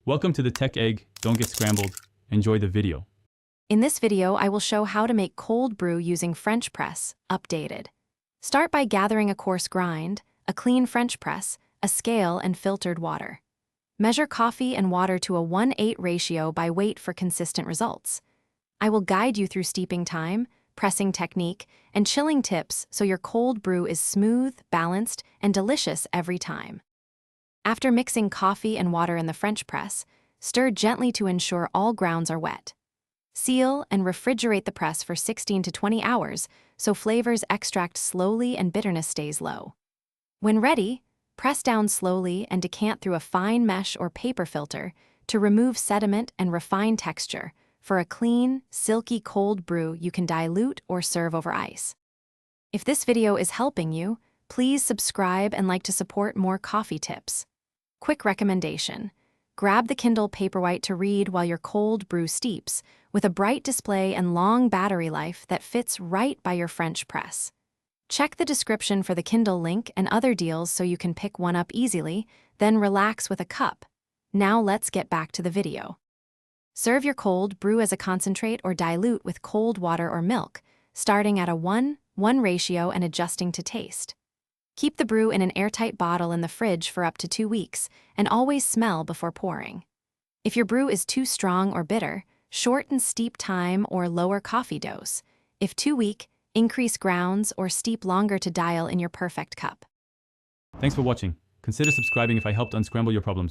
Welcome to the Tech Egg. Don't get scrambled. Enjoy the video. In this video, I will show how to make cold brew using French press, updated. Start by gathering a coarse grind, a clean French press, a scale, and filtered water. Measure coffee and water to a 1:8 ratio by weight for consistent results. I will guide you through steeping time, pressing technique, and chilling tips so your cold brew is smooth, balanced, and delicious every time. After mixing coffee and water in the French press, stir gently to ensure all grounds are wet. Seal and refrigerate the press for 16 to 20 hours so flavors extract slowly and bitterness stays low. When ready, press down slowly and decant through a fine mesh or paper filter to remove sediment and refine texture for a clean, silky cold brew you can dilute or serve over ice. If this video is helping you, please subscribe and like to support more coffee tips. Quick recommendation: grab the Kindle Paperwhite to read while your cold brew steeps, with a bright display and long battery life that fits right by your French press. Check the description for the Kindle link and other deals so you can pick one up easily, then relax with a cup. Now let's get back to the video. Serve your cold brew as a concentrate or dilute with cold water or milk, starting at a 1:1 ratio and adjusting to taste. Keep the brew in an airtight bottle in the fridge for up to 2 weeks, and always smell before pouring. If your brew is too strong or bitter, shorten steep time or lower coffee dose. If too weak, increase grounds or steep longer to dial in your perfect cup. Thanks for watching. Consider subscribing if I helped unscramble your problems.